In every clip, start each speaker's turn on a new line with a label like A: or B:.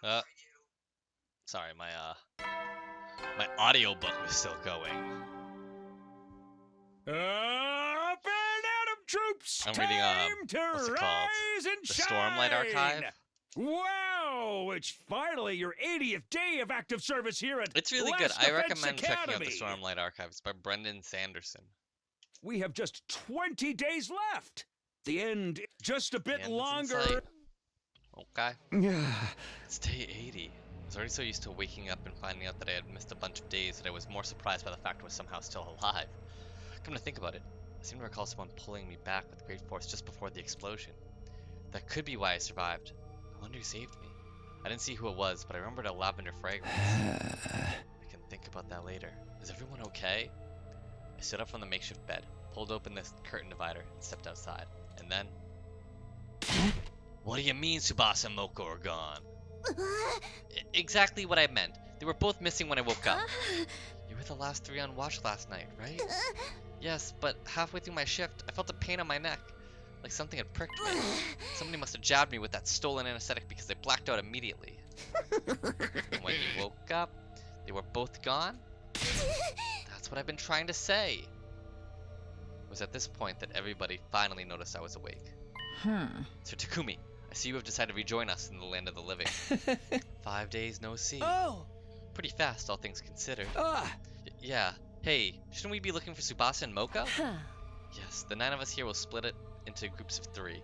A: Uh, sorry, my audiobook was still going.
B: Up and Atom troops!
A: I'm reading
B: Time to
A: what's it called?
B: rise and
A: The
B: shine!
A: Stormlight Archive.
B: Wow! It's finally your 80th day of active service here at
A: It's really good.
B: Last
A: I
B: Defense
A: recommend checking out the
B: Academy.
A: Stormlight Archives by Brendan Sanderson.
B: We have just 20 days left. The end just a
A: The
B: bit
A: end is in
B: longer.
A: sight. Okay.
B: Yeah.
A: It's day 80. I was already so used to waking up and finding out that I had missed a bunch of days that I was more surprised by the fact I was somehow still alive. Come to think about it, I seem to recall someone pulling me back with great force just before the explosion. That could be why I survived. I wonder who saved me. I didn't see who it was, but I remembered a lavender fragrance. I can think about that later. Is everyone okay? I stood up from the makeshift bed, pulled open the curtain divider, and stepped outside. And then... What do you mean Tsubasa and Moko are gone? Exactly what I meant. They were both missing when I woke up. You were the last three on watch last night, right? Yes, but halfway through my shift, I felt a pain on my neck. Like something had pricked me. Somebody must have jabbed me with that stolen anesthetic because I blacked out immediately. And when you woke up, they were both gone? That's what I've been trying to say. It was at this point that everybody finally noticed I was awake. Sir Takumi, I see you have decided to rejoin us in the land of the living. 5 days no see.
B: Oh!
A: Pretty fast, all things considered.
B: Ah!
A: Yeah. Hey, shouldn't we be looking for Tsubasa and Moko? Yes, the 9 of us here will split it into groups of 3.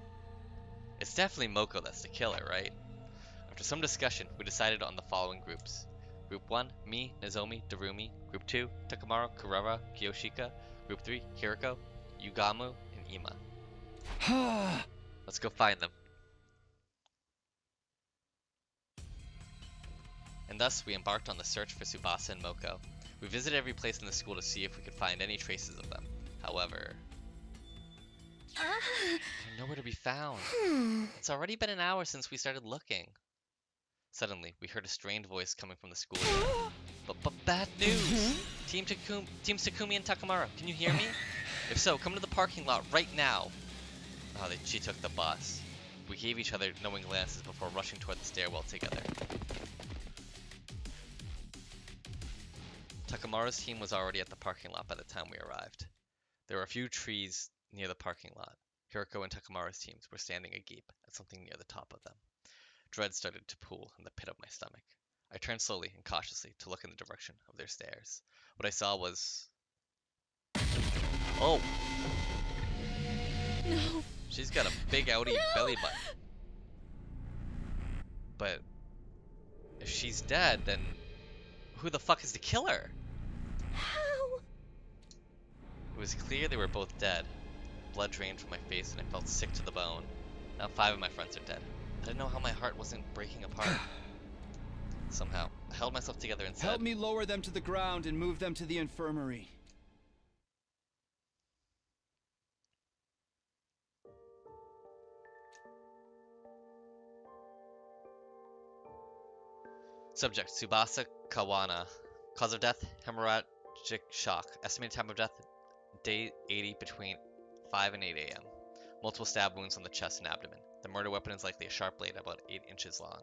A: It's definitely Moko that's the killer, right? After some discussion, we decided on the following groups. Group 1, me, Nozomi, Darumi. Group 2, Takamaru, Kurara, Kiyoshika. Group 3, Hiriko, Yugamu, and Ima. Let's go find them. And thus, we embarked on the search for Tsubasa and Moko. We visited every place in the school to see if we could find any traces of them. However, they're nowhere to be found. It's already been an hour since we started looking. Suddenly, we heard a strained voice coming from the school. But bad news! Teams Takumi and Takamaru, can you hear me? If so, come to the parking lot right now. Oh, she took the bus. We gave each other knowing glances before rushing toward the stairwell together. Takamaru's team was already at the parking lot by the time we arrived. There were a few trees near the parking lot. Hiriko and Takamaru's teams were standing agape at something near the top of them. Dread started to pool in the pit of my stomach. I turned slowly and cautiously to look in the direction of their stares. What I saw was... Oh!
C: No.
A: She's got a big outy belly button. But if she's dead, then who the fuck is the killer?
C: How?
A: It was clear they were both dead. Blood drained from my face and I felt sick to the bone. Now 5 of my friends are dead. I didn't know how my heart wasn't breaking apart. Somehow, I held myself together and said,
D: Help me lower them to the ground and move them to the infirmary.
A: Subject, Tsubasa Kawana. Cause of death, hemorrhagic shock. Estimated time of death, day 80 between 5 and 8 a.m. Multiple stab wounds on the chest and abdomen. The murder weapon is likely a sharp blade about 8 inches long.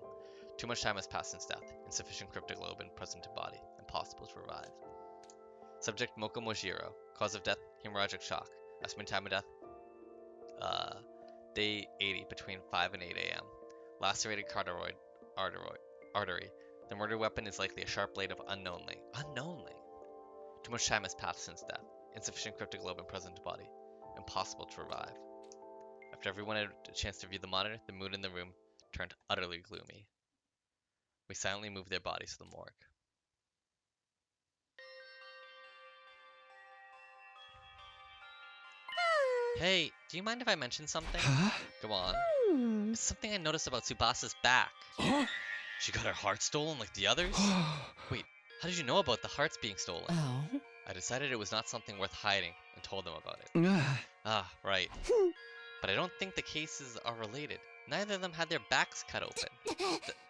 A: Too much time has passed since death. Insufficient cryptoglobin present in body. Impossible to revive. Subject, Moko Mojiro. Cause of death, hemorrhagic shock. Estimated time of death, day 80 between 5 and 8 a.m. Lacerated carotid artery. The murder weapon is likely a sharp blade of unknown length. Unknown length? Too much time has passed since death. Insufficient cryptoglobin present in body. Impossible to revive. After everyone had a chance to view the monitor, the mood in the room turned utterly gloomy. We silently moved their bodies to the morgue. Hey, do you mind if I mention something?
D: Huh?
A: Go on.
C: Hmm.
A: It's something I noticed about Tsubasa's back.
D: Huh?
A: She got her heart stolen like the others? Wait, how did you know about the hearts being stolen?
C: Oh.
A: I decided it was not something worth hiding and told them about it. Ah, right. But I don't think the cases are related. Neither of them had their backs cut open.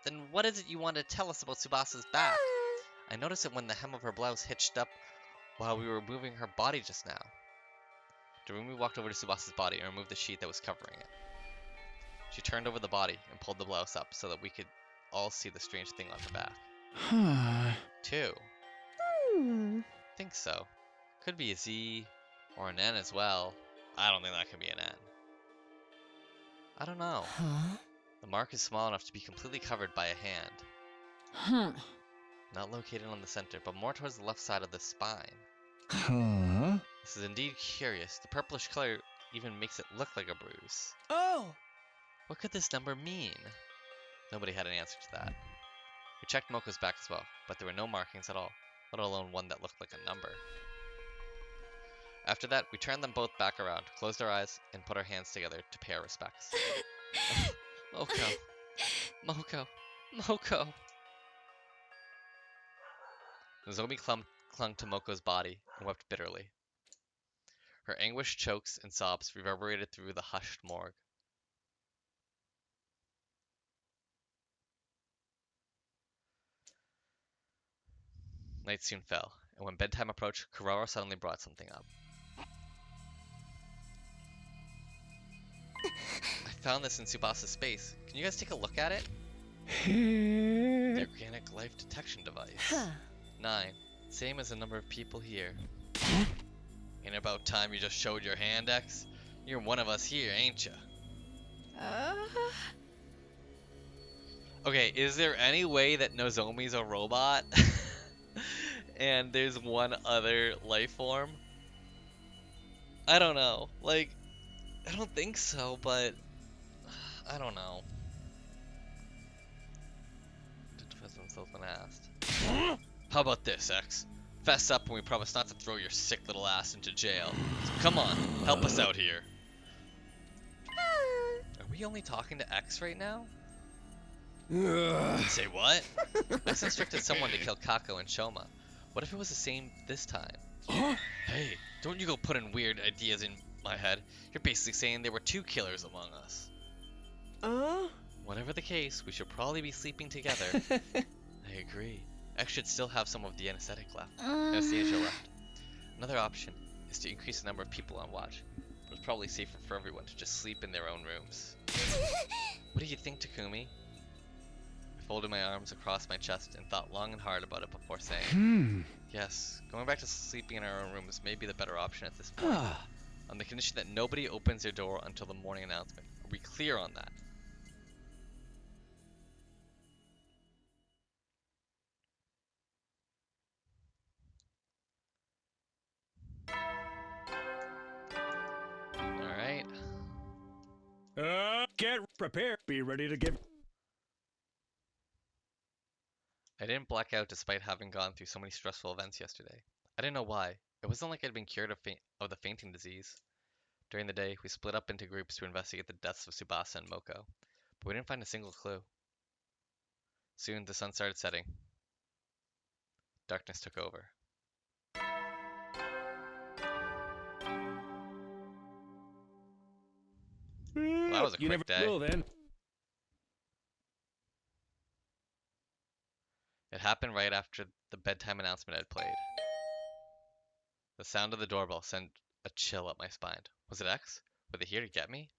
A: Then what is it you want to tell us about Tsubasa's back? I noticed it when the hem of her blouse hitched up while we were moving her body just now. Darumi walked over to Tsubasa's body and removed the sheet that was covering it. She turned over the body and pulled the blouse up so that we could all see the strange thing on her back.
D: Huh.
A: 2.
C: Hmm.
A: Think so. Could be a Z or an N as well. I don't think that could be an N. I don't know.
C: Huh?
A: The mark is small enough to be completely covered by a hand.
C: Huh.
A: Not located on the center, but more towards the left side of the spine.
D: Huh?
A: This is indeed curious. The purplish color even makes it look like a bruise.
D: Oh!
A: What could this number mean? Nobody had an answer to that. We checked Moko's back as well, but there were no markings at all, let alone one that looked like a number. After that, we turned them both back around, closed our eyes, and put our hands together to pay our respects. Moko. Moko. Moko. Nozomi clung to Moko's body and wept bitterly. Her anguished chokes and sobs reverberated through the hushed morgue. Night soon fell, and when bedtime approached, Kurara suddenly brought something up. I found this in Tsubasa's space. Can you guys take a look at it? The organic life detection device.
C: Huh.
A: 9. Same as the number of people here. Ain't it about time you just showed your hand, X? You're one of us here, ain't ya? Okay, is there any way that Nozomi's a robot? And there's one other life form? I don't know. Like, I don't think so, but I don't know. Defends himself when asked. How about this, X? Fess up and we promise not to throw your sick little ass into jail. So come on, help us out here. Are we only talking to X right now? Say what? X instructed someone to kill Kako and Shoma. What if it was the same this time? Hey, don't you go putting weird ideas in my head. You're basically saying there were 2 killers among us. Whatever the case, we should probably be sleeping together. I agree. X should still have some of the anesthesia left. Another option is to increase the number of people on watch, but it's probably safer for everyone to just sleep in their own rooms. What do you think, Takumi? I folded my arms across my chest and thought long and hard about it before saying, yes, going back to sleeping in our own rooms may be the better option at this point, on the condition that nobody opens their door until the morning announcement. Are we clear on that? Alright.
B: Get prepared. Be ready to give.
A: I didn't black out despite having gone through so many stressful events yesterday. I didn't know why. It wasn't like I'd been cured of the fainting disease. During the day, we split up into groups to investigate the deaths of Tsubasa and Moko, but we didn't find a single clue. Soon, the sun started setting. Darkness took over. Well, that was a
B: You
A: quick
B: never
A: day.
B: will then.
A: It happened right after the bedtime announcement had played. The sound of the doorbell sent a chill up my spine. Was it X? Were they here to get me?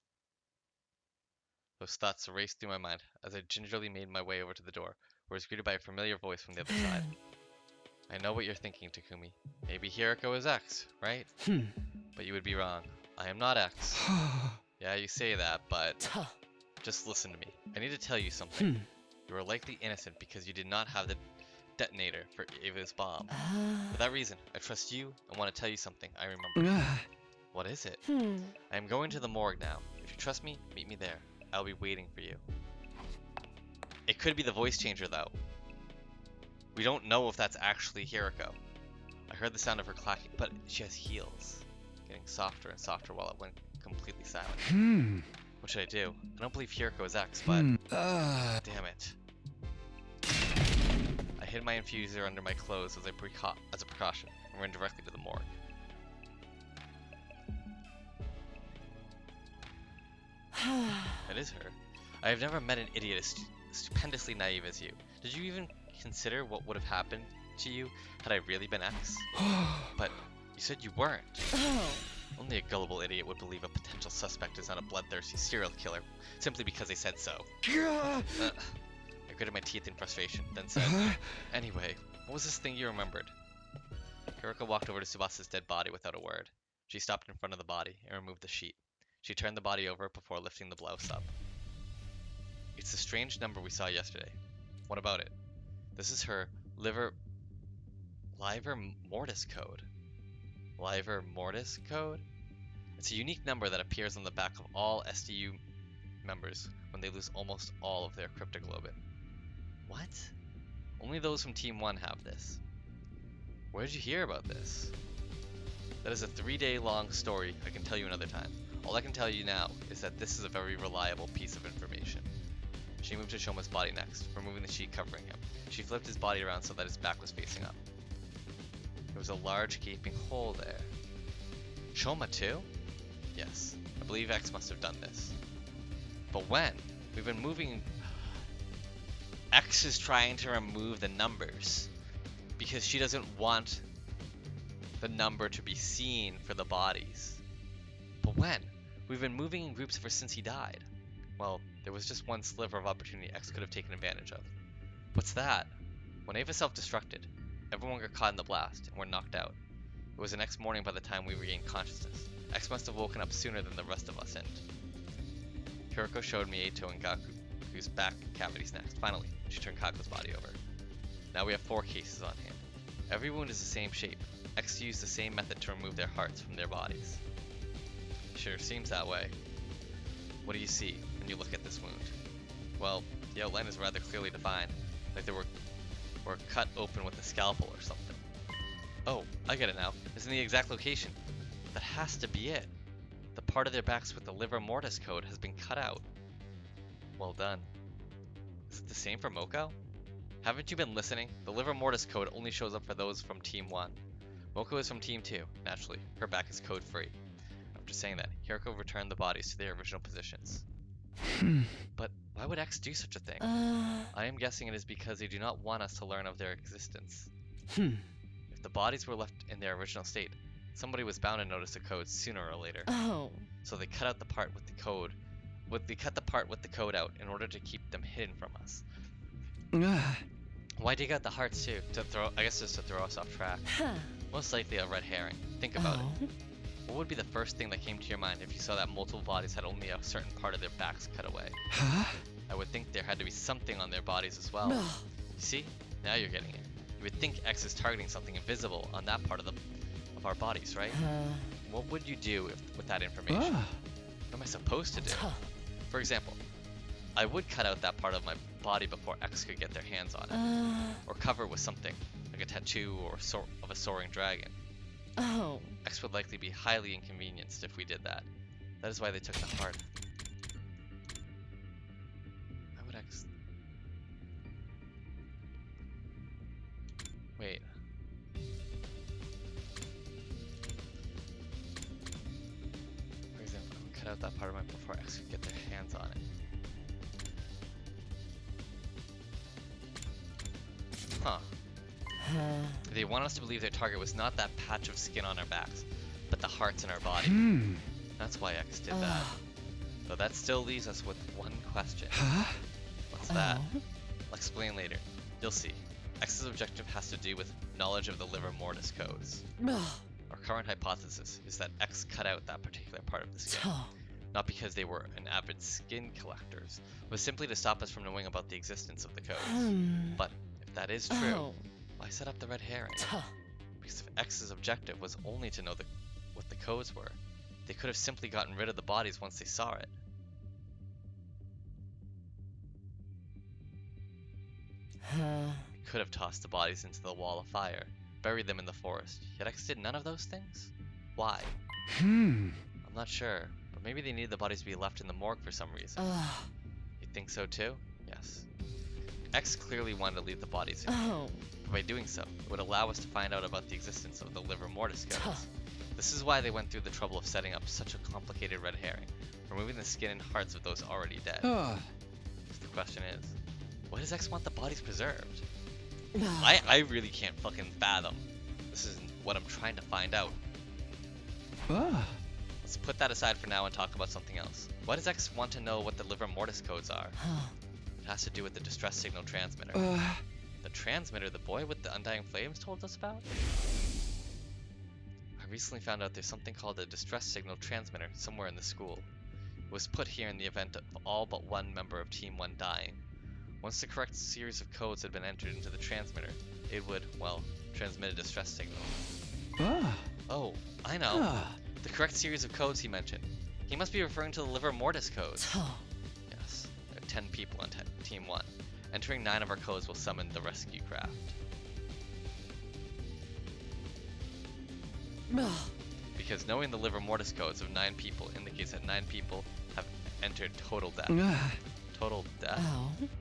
A: Those thoughts raced through my mind as I gingerly made my way over to the door, where I was greeted by a familiar voice from the other side. I know what you're thinking, Takumi. Maybe Hirako is X, right? But you would be wrong. I am not X. Yeah, you say that, but just listen to me. I need to tell you something. You are likely innocent because you did not have the detonator for Ava's bomb. For that reason, I trust you and want to tell you something I remember. What is it? I am going to the morgue now. If you trust me, meet me there. I'll be waiting for you. It could be the voice changer, though. We don't know if that's actually Hirako. I heard the sound of her clacking, but she has heels. Getting softer and softer while it went completely silent. What should I do? I don't believe Hirako is X, but... damn it. I hid my infuser under my clothes as a precaution and ran directly to the morgue. It is her. I have never met an idiot as stupendously naive as you. Did you even consider what would have happened to you had I really been X? But you said you weren't. Only a gullible idiot would believe a potential suspect is not a bloodthirsty serial killer simply because they said so. I gritted my teeth in frustration, then said, "Anyway, what was this thing you remembered?" Hiroko walked over to Tsubasa's dead body without a word. She stopped in front of the body and removed the sheet. She turned the body over before lifting the blouse up. "It's the strange number we saw yesterday. What about it?" "This is her liver mortis code." Liver mortis code? It's a unique number that appears on the back of all SDU members when they lose almost all of their cryptoglobin. What? Only those from Team 1 have this. Where did you hear about this? That is a 3-day long story I can tell you another time. All I can tell you now is that this is a very reliable piece of information. She moved to Shoma's body next, removing the sheet covering him. She flipped his body around so that his back was facing up. There was a large gaping hole there. Shoma too? Yes, I believe X must have done this. But when? We've been moving... X is trying to remove the numbers because she doesn't want the number to be seen for the bodies. But when? We've been moving in groups ever since he died. Well, there was just one sliver of opportunity X could have taken advantage of. What's that? When Ava self-destructed, everyone got caught in the blast and were knocked out. It was the next morning by the time we regained consciousness. X must have woken up sooner than the rest of us and... Hiroko showed me Eito and Gaku's back cavities next. Finally, she turned Kako's body over. Now we have 4 cases on hand. Every wound is the same shape. X used the same method to remove their hearts from their bodies. Sure seems that way. What do you see when you look at this wound? Well, the outline is rather clearly defined, like they were cut open with a scalpel or something. Oh, I get it now. It's in the exact location. That has to be it. The part of their backs with the liver mortis code has been cut out. Well done. Is it the same for Moko? Haven't you been listening? The liver mortis code only shows up for those from Team 1. Moko is from Team 2, naturally. Her back is code free. After saying that, Hiroko returned the bodies to their original positions. But why would X do such a thing? I am guessing it is because they do not want us to learn of their existence. If the bodies were left in their original state, somebody was bound to notice the code sooner or later.
C: Oh.
A: So they cut out the part with the code. They cut the part with the code out in order to keep them hidden from us. Why dig out the hearts too? I guess just to throw us off track. Most likely a red herring. Think about it. What would be the first thing that came to your mind if you saw that multiple bodies had only a certain part of their backs cut away? I would think there had to be something on their bodies as well. You see? Now you're getting it. You would think X is targeting something invisible on that part of our bodies, right? What would you do with that information? What am I supposed to do? For example, I would cut out that part of my body before X could get their hands on it. Or cover it with something, like a tattoo or of a soaring dragon. X would likely be highly inconvenienced if we did that. That is why they took the heart. Why would X... Wait. For example, cut out that part of my before X could get their hands on it. Huh. They want us to believe their target was not that patch of skin on our backs, but the hearts in our body. That's why X did that. Though that still leaves us with one question. What's that? I'll explain later. You'll see. X's objective has to do with knowledge of the liver mortis codes. Our current hypothesis is that X cut out that particular part of the skin. Not because they were an avid skin collectors, but simply to stop us from knowing about the existence of the codes. But if that is true, why set up the red herring? Because if X's objective was only to know what the codes were, they could have simply gotten rid of the bodies once they saw it. They could have tossed the bodies into the wall of fire, buried them in the forest, yet X did none of those things? Why? I'm not sure, but maybe they needed the bodies to be left in the morgue for some reason. You think so too? Yes. X clearly wanted to leave the bodies in. But by doing so, it would allow us to find out about the existence of the liver mortis codes. This is why they went through the trouble of setting up such a complicated red herring, removing the skin and hearts of those already dead. So the question is, why does X want the bodies preserved? I really can't fucking fathom. This is what I'm trying to find out. Let's put that aside for now and talk about something else. Why does X want to know what the liver mortis codes are? It has to do with the distress signal transmitter. The transmitter the boy with the undying flames told us about? I recently found out there's something called a distress signal transmitter somewhere in the school. It was put here in the event of all but one member of Team 1 dying. Once the correct series of codes had been entered into the transmitter, it would, well, transmit a distress signal. Oh, I know. The correct series of codes he mentioned. He must be referring to the Liver Mortis codes. Yes, there are 10 people on Team 1. Entering 9 of our codes will summon the rescue craft. Because knowing the Liver Mortis codes of 9 people indicates that 9 people have entered total death. Total death?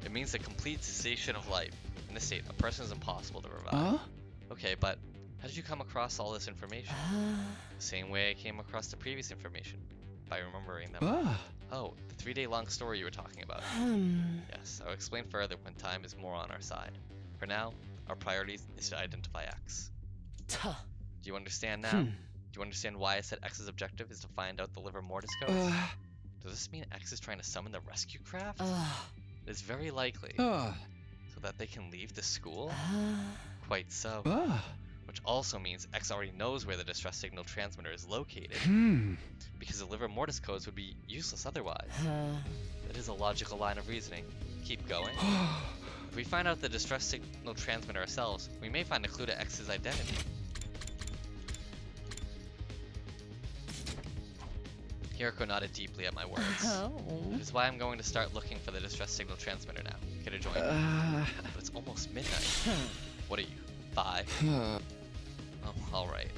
A: It means the complete cessation of life. In this state, a person is impossible to revive. Okay, but how did you come across all this information? The same way I came across the previous information, by remembering them. Oh, the 3-day long story you were talking about. Yes, I'll explain further when time is more on our side. For now, our priority is to identify X. Do you understand now? Do you understand why I said X's objective is to find out the Liver Mortis codes? Does this mean X is trying to summon the rescue craft? It is very likely. So that they can leave the school? Quite so. Which also means X already knows where the distress signal transmitter is located. Because the Liver Mortis codes would be useless otherwise. That is a logical line of reasoning. Keep going. If we find out the distress signal transmitter ourselves, we may find a clue to X's identity. Hiroko nodded deeply at my words. That is why I'm going to start looking for the distress signal transmitter now. Care to join me? But it's almost midnight. What are you, 5? Oh, alright.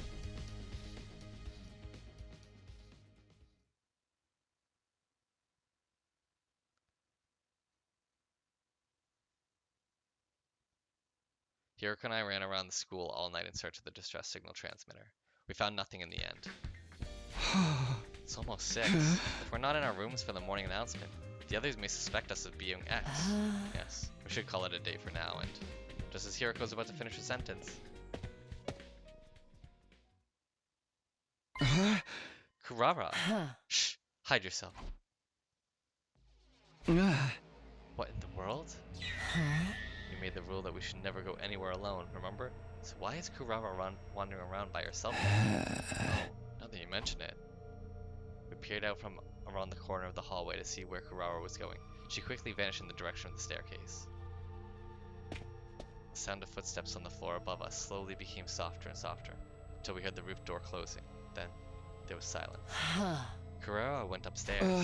A: Hiroko and I ran around the school all night in search of the distress signal transmitter. We found nothing in the end. It's almost 6. If we're not in our rooms for the morning announcement, the others may suspect us of being X. Yes, we should call it a day for now, and just as Hiroko's about to finish a sentence. Kurara! Shh! Hide yourself. What in the world? You made the rule that we should never go anywhere alone, remember? So why is Kurara wandering around by herself? Oh, now that you mention it. We peered out from around the corner of the hallway to see where Kurara was going. She quickly vanished in the direction of the staircase. The sound of footsteps on the floor above us slowly became softer and softer, until we heard the roof door closing. Then, there was silence. Kurara went upstairs.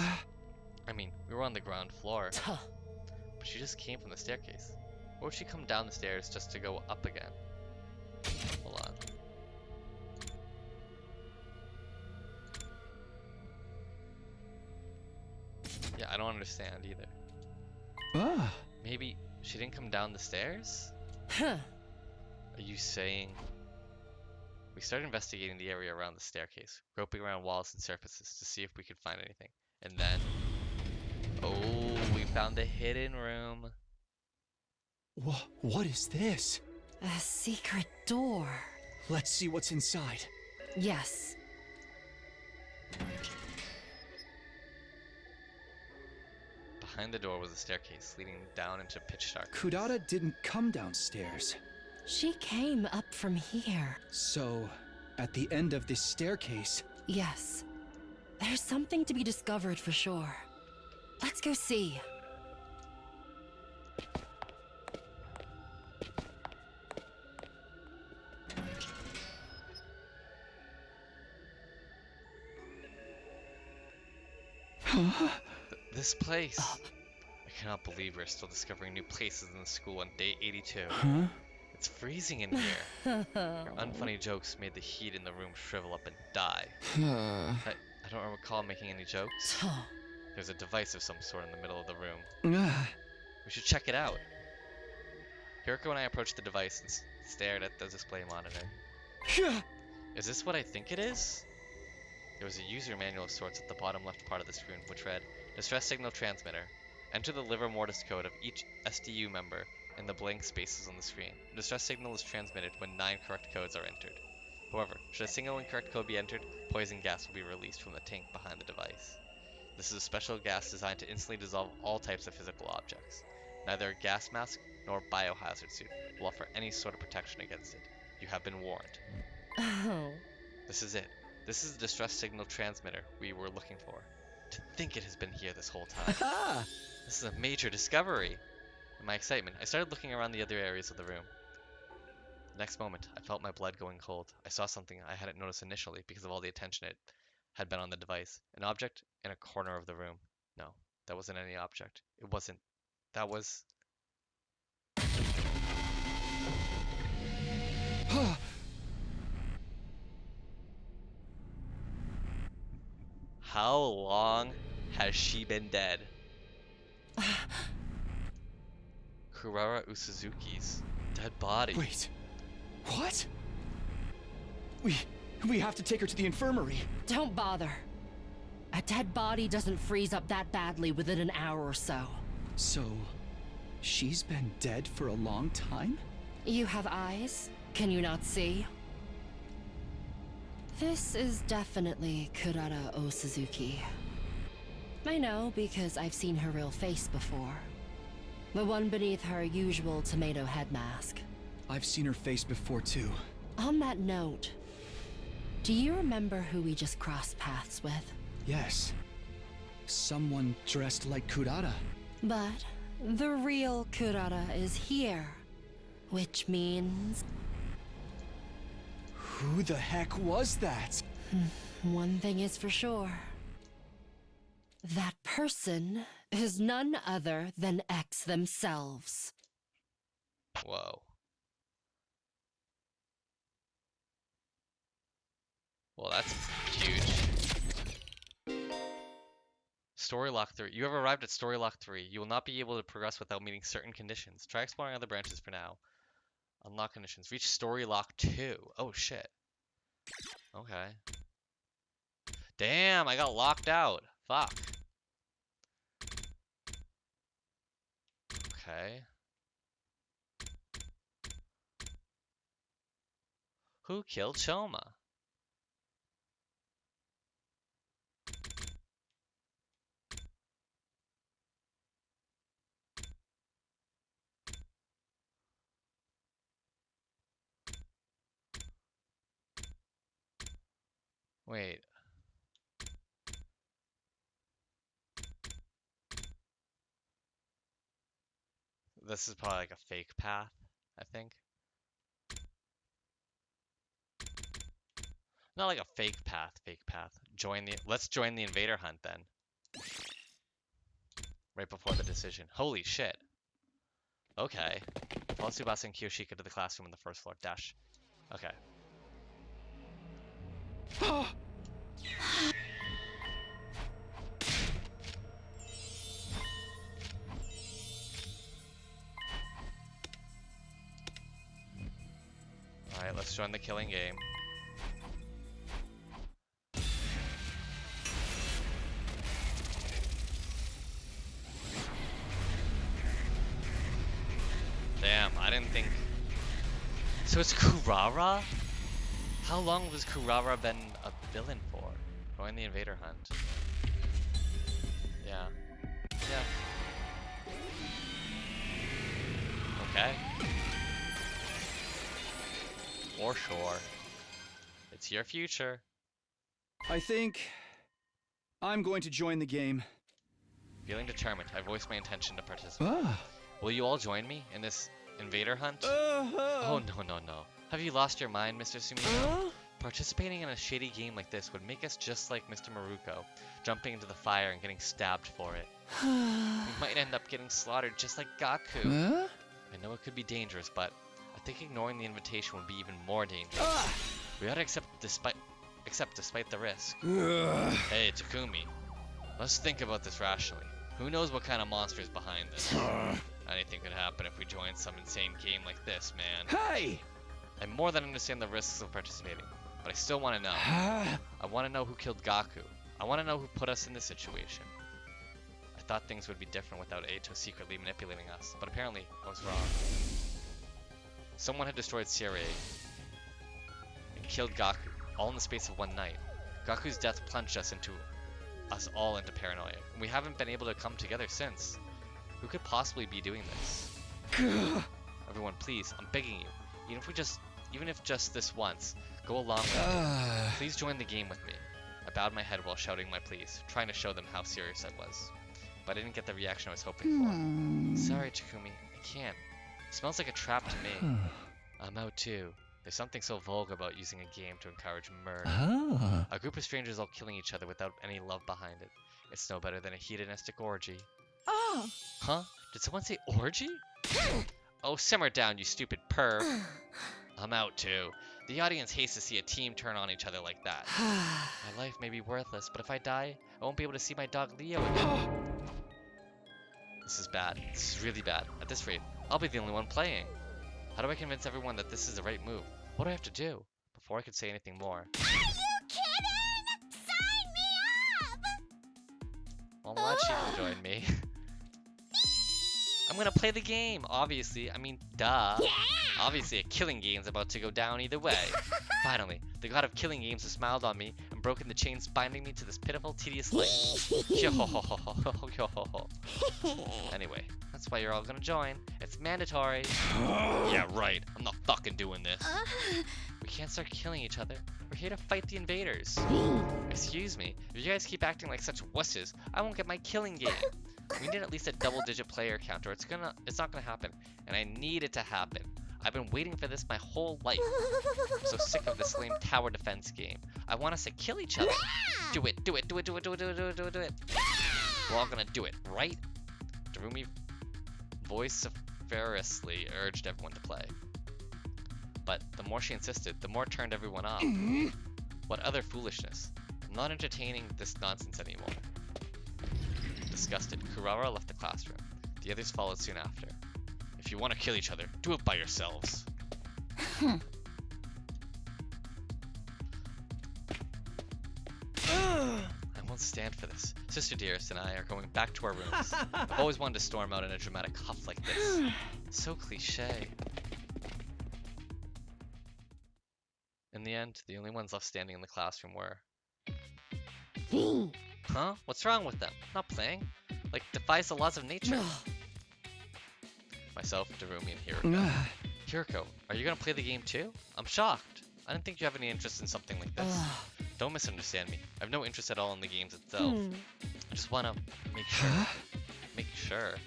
A: I mean, we were on the ground floor, but she just came from the staircase. Or would she come down the stairs just to go up again? Hold on. Yeah, I don't understand either. Maybe she didn't come down the stairs? Are you saying... We started investigating the area around the staircase, groping around walls and surfaces to see if we could find anything. And then... Oh, we found the hidden room.
E: What is this?
C: A secret door.
E: Let's see what's inside.
C: Yes.
A: Behind the door was a staircase leading down into pitch darkness.
E: Kudata didn't come downstairs.
C: She came up from here.
E: So, at the end of this staircase...
C: Yes. There's something to be discovered for sure. Let's go see.
A: This place! I cannot believe we're still discovering new places in the school on day 82. It's freezing in here. Your unfunny jokes made the heat in the room shrivel up and die. I don't recall making any jokes. There's a device of some sort in the middle of the room. We should check it out. Hiroko and I approached the device and stared at the display monitor. Is this what I think it is? There was a user manual of sorts at the bottom left part of the screen, which read, Distress Signal Transmitter. Enter the Liver Mortis code of each SDU member in the blank spaces on the screen. The distress signal is transmitted when 9 correct codes are entered. However, should a single incorrect code be entered, poison gas will be released from the tank behind the device. This is a special gas designed to instantly dissolve all types of physical objects. Neither a gas mask nor a biohazard suit will offer any sort of protection against it. You have been warned.
C: Oh.
A: This is it. This is the distress signal transmitter we were looking for. To think it has been here this whole time.
E: Ah!
A: This is a major discovery. In my excitement, I started looking around the other areas of the room. The next moment, I felt my blood going cold. I saw something I hadn't noticed initially because of all the attention it had been on the device. An object in a corner of the room. No, that wasn't any object. It wasn't. That was... How long has she been dead? Kurara Usuzuki's dead body.
E: Wait. What? We have to take her to the infirmary.
C: Don't bother. A dead body doesn't freeze up that badly within an hour or so.
E: So, she's been dead for a long time?
C: You have eyes? Can you not see? This is definitely Kurara Osuzuki. I know because I've seen her real face before. The one beneath her usual tomato head mask.
E: I've seen her face before too.
C: On that note, do you remember who we just crossed paths with?
E: Yes. Someone dressed like Kurara.
C: But the real Kurara is here, which means...
E: Who the heck was that?
C: One thing is for sure. That person is none other than X themselves.
A: Whoa. Well, that's huge. Story Lock 3. You have arrived at Story Lock 3. You will not be able to progress without meeting certain conditions. Try exploring other branches for now. Unlock conditions. Reach Story Lock 2. Oh, shit. Okay. Damn, I got locked out. Fuck. Okay. Who killed Choma? Wait. This is probably like a fake path, I think. Not like a fake path, let's join the invader hunt then. Right before the decision. Holy shit. Okay. Follow Tsubasa and Kiyoshika to the classroom on the first floor. Dash. Okay. Alright, let's join the killing game. Damn, I didn't think... So it's Kurara? How long has Kurara been a villain for? Join the invader hunt. Yeah. Yeah. Okay. For sure. It's your future.
E: I think I'm going to join the game.
A: Feeling determined, I voice my intention to participate.
E: Ah.
A: Will you all join me in this invader hunt? Oh, no. Have you lost your mind, Mr. Sumino? Participating in a shady game like this would make us just like Mr. Maruko, jumping into the fire and getting stabbed for it. We might end up getting slaughtered just like Gaku.
D: Huh?
A: I know it could be dangerous, but I think ignoring the invitation would be even more dangerous. We ought to accept despite the risk. Hey, Takumi. Let's think about this rationally. Who knows what kind of monster is behind this? Anything could happen if we join some insane game like this, man.
E: Hey!
A: I more than understand the risks of participating, but I still want to know. I want to know who killed Gaku. I want to know who put us in this situation. I thought things would be different without Eito secretly manipulating us, but apparently I was wrong. Someone had destroyed Sierra and killed Gaku, all in the space of one night. Gaku's death plunged us all into paranoia, and we haven't been able to come together since. Who could possibly be doing this? Everyone, please, I'm begging you. Even if just this once, go along with me. Please join the game with me. I bowed my head while shouting my pleas, trying to show them how serious I was. But I didn't get the reaction I was hoping for. Sorry, Takumi, I can't. It smells like a trap to me. I'm out too. There's something so vulgar about using a game to encourage murder. A group of strangers all killing each other without any love behind it. It's no better than a hedonistic orgy.
F: Oh.
A: Huh? Did someone say orgy? Oh, simmer down, you stupid perv. I'm out too. The audience hates to see a team turn on each other like that. My life may be worthless, but if I die, I won't be able to see my dog Leo again. This is bad. This is really bad. At this rate, I'll be the only one playing. How do I convince everyone that this is the right move? What do I have to do? Before I could say anything more.
F: Are you kidding? Sign me up!
A: Well, I'm glad she can join me. I'm gonna play the game, obviously. I mean, duh.
F: Yeah!
A: Obviously, a killing game's about to go down either way. Finally, the god of killing games has smiled on me and broken the chains binding me to this pitiful, tedious life. Anyway, that's why you're all gonna join. It's mandatory. Yeah, right. I'm not fucking doing this. We can't start killing each other. We're here to fight the invaders. Excuse me. If you guys keep acting like such wusses, I won't get my killing game. We need at least a double-digit player count, or it's not gonna happen. And I need it to happen. I've been waiting for this my whole life. I'm so sick of this lame tower defense game. I want us to kill each other. Do it, do it, do it, do it, do it, do it, do it, do it, do it. We're all gonna do it, right? Darumi vociferously urged everyone to play. But the more she insisted, the more it turned everyone off. What other foolishness. I'm not entertaining this nonsense anymore. Disgusted, Kurara left the classroom. The others followed soon after. If you want to kill each other, do it by yourselves. I won't stand for this. Sister Dearest and I are going back to our rooms. I've always wanted to storm out in a dramatic huff like this. So cliche. In the end, the only ones left standing in the classroom were... Huh? What's wrong with them? Not playing? Like, defies the laws of nature. Myself, Darumi, and Hiroko. Hiroko, are you gonna play the game too? I'm shocked. I didn't think you have any interest in something like this. Don't misunderstand me. I have no interest at all in the games itself. I just wanna make sure. Make sure.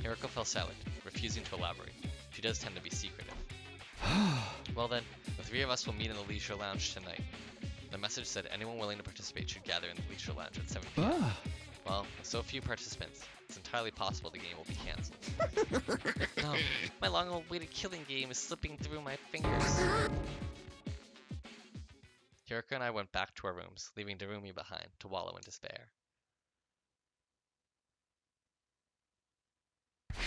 A: Hiroko fell silent, refusing to elaborate. She does tend to be secretive. Well then, the three of us will meet in the leisure lounge tonight. The message said anyone willing to participate should gather in the leisure lounge at 7 p.m. Well, with so few participants, it's entirely possible the game will be cancelled. No, my long-awaited killing game is slipping through my fingers. Hiroko and I went back to our rooms, leaving Darumi behind to wallow in despair.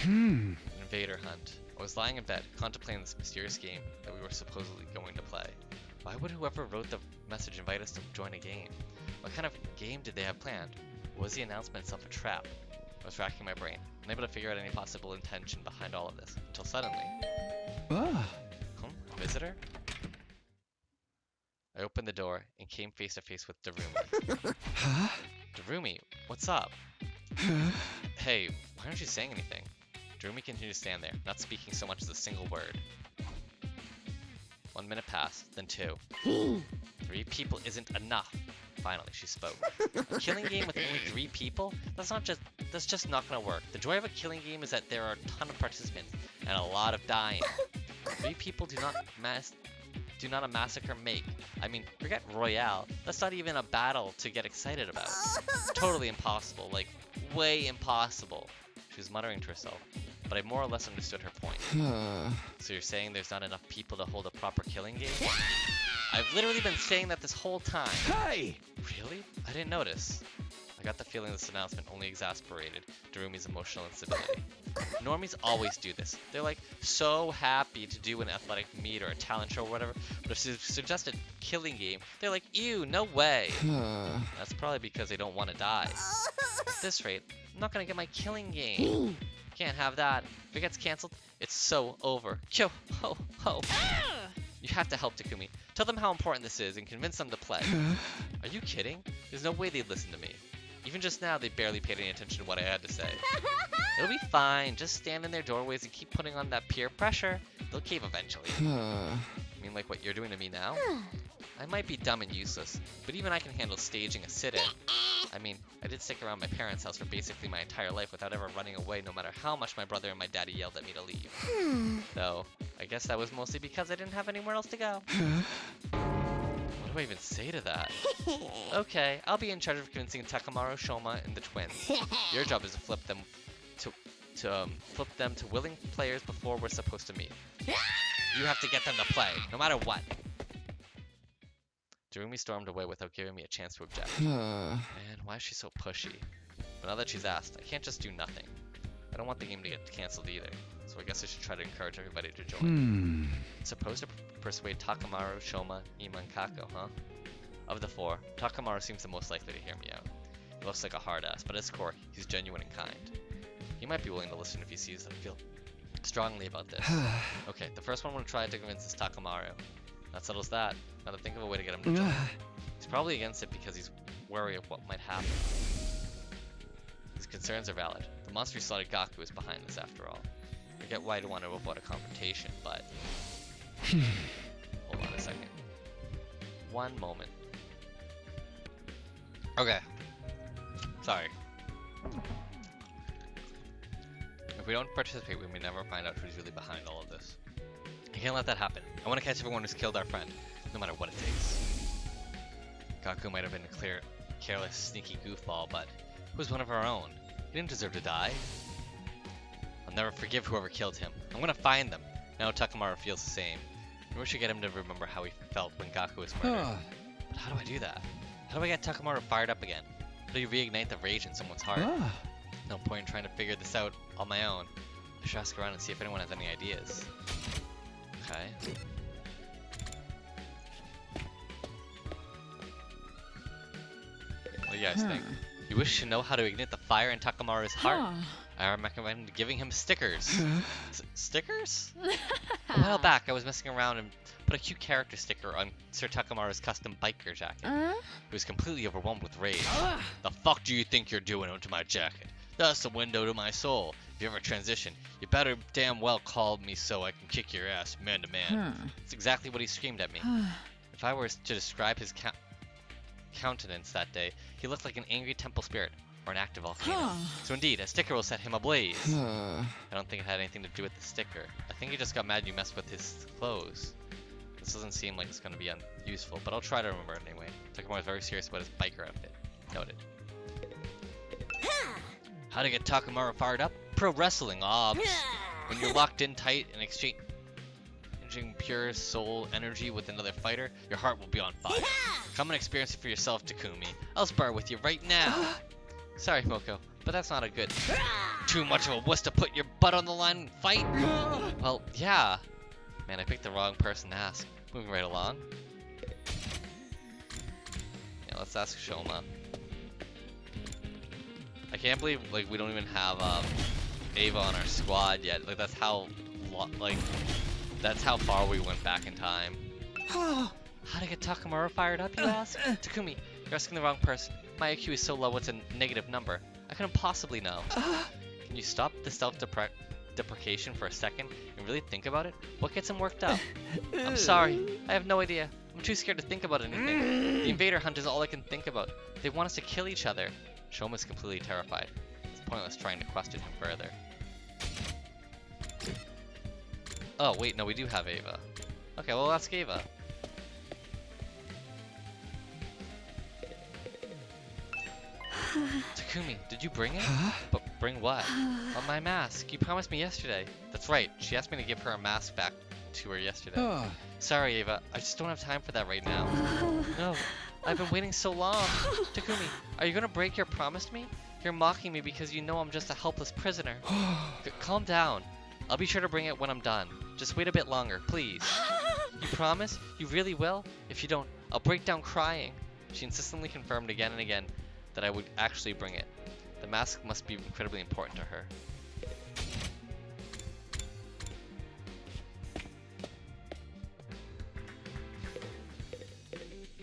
A: Invader Hunt. I was lying in bed, contemplating this mysterious game that we were supposedly going to play. Why would whoever wrote the message invite us to join a game? What kind of game did they have planned? Was the announcement itself a trap? I was racking my brain, unable to figure out any possible intention behind all of this, until suddenly... A visitor? I opened the door and came face to face with Darumi. Darumi, what's up? Hey, why aren't you saying anything? Darumi continued to stand there, not speaking so much as a single word. 1 minute passed, then 2. 3 people isn't enough. Finally, she spoke. A killing game with only 3 people? That's just not gonna work. The joy of a killing game is that there are a ton of participants and a lot of dying. 3 people do not a massacre make. I mean, forget Royale. That's not even a battle to get excited about. Totally impossible, like way impossible. She was muttering to herself, but I more or less understood her point. So you're saying there's not enough people to hold a proper killing game? I've literally been saying that this whole time.
B: Hey!
A: Really? I didn't notice. I got the feeling this announcement only exasperated Darumi's emotional instability. Normies always do this. They're like so happy to do an athletic meet or a talent show or whatever, but if she suggested killing game, they're like, ew, no way. That's probably because they don't want to die. At this rate, I'm not gonna get my killing game. Can't have that. If it gets cancelled, it's so over. Kyo ho ho. You have to help Takumi. Tell them how important this is and convince them to play. Are you kidding? There's no way they'd listen to me. Even just now, they barely paid any attention to what I had to say. It'll be fine. Just stand in their doorways and keep putting on that peer pressure. They'll cave eventually. You mean like what you're doing to me now? I might be dumb and useless, but even I can handle staging a sit-in. I mean, I did stick around my parents' house for basically my entire life without ever running away, no matter how much my brother and my daddy yelled at me to leave. Though, I guess that was mostly because I didn't have anywhere else to go. What do I even say to that? Okay, I'll be in charge of convincing Takamaru, Shoma, and the twins. Your job is to flip them to willing players before we're supposed to meet. You have to get them to play, no matter what. Jerumi stormed away without giving me a chance to object. Man, why is she so pushy? But now that she's asked, I can't just do nothing. I don't want the game to get cancelled either, so I guess I should try to encourage everybody to join. Supposed to persuade Takamaru, Shoma, Ima, and Kako, huh? Of the four, Takamaru seems the most likely to hear me out. He looks like a hard ass, but at his core, he's genuine and kind. He might be willing to listen if he sees that I feel strongly about this. Okay, the first one I'm gonna try to convince is Takamaru. That settles that. Now to think of a way to get him to join. He's probably against it because he's wary of what might happen. His concerns are valid. The monster who slaughtered Gaku is behind this after all. I get why I'd want to avoid a confrontation, but... Hold on a second. One moment. Okay. Sorry. If we don't participate, we may never find out who's really behind all of this. I can't let that happen. I want to catch everyone who's killed our friend, no matter what it takes. Gaku might have been a careless, sneaky goofball, but he was one of our own. He didn't deserve to die. I'll never forgive whoever killed him. I'm gonna find them. Now Takamaru feels the same. Maybe we should get him to remember how he felt when Gaku was murdered. But how do I do that? How do I get Takamaru fired up again? How do you reignite the rage in someone's heart? No point in trying to figure this out on my own. I should ask around and see if anyone has any ideas. Okay. What do you guys think? You wish to know how to ignite the fire in Takamaru's heart? I recommend giving him stickers. Stickers? A while back, I was messing around and put a cute character sticker on Sir Takamaru's custom biker jacket. He was completely overwhelmed with rage. The fuck do you think you're doing onto my jacket? That's the window to my soul. If you ever transition, you better damn well call me so I can kick your ass man to man. That's exactly what he screamed at me. If I were to describe his countenance that day, he looked like an angry temple spirit or an active volcano. So indeed, a sticker will set him ablaze. I don't think it had anything to do with the sticker. I think he just got mad you messed with his clothes. This doesn't seem like it's going to be useful, but I'll try to remember it anyway. Takamaru is very serious about his biker outfit. Noted. How to get Takamaru fired up? Pro wrestling, obs. When you're locked in tight and exchanging pure soul energy with another fighter, your heart will be on fire. Come and experience it for yourself, Takumi. I'll spar with you right now. Sorry, Moko, but that's not a good... Too much of a wuss to put your butt on the line and fight? Well, yeah. Man, I picked the wrong person to ask. Moving right along. Yeah, let's ask Shoma. I can't believe like we don't even have Ava on our squad yet. Like that's how that's how far we went back in time. How to get Takamaru fired up, you ask? Takumi, you're asking the wrong person. My IQ is so low it's a negative number. I couldn't possibly know. Can you stop the self-deprecation for a second and really think about it? What gets him worked up? I'm sorry, I have no idea. I'm too scared to think about anything. The invader hunt is all I can think about. They want us to kill each other. Shoma's completely terrified. It's pointless trying to question him further. Oh, wait, no, we do have Ava. Okay, well, ask Ava. Takumi, did you bring it? But bring what? My mask. You promised me yesterday. That's right. She asked me to give her a mask back to her yesterday. Sorry, Ava. I just don't have time for that right now. No. I've been waiting so long. Takumi, are you gonna break your promise to me? You're mocking me because you know I'm just a helpless prisoner. Calm down. I'll be sure to bring it when I'm done. Just wait a bit longer, please. You promise? You really will? If you don't, I'll break down crying. She insistently confirmed again and again that I would actually bring it. The mask must be incredibly important to her.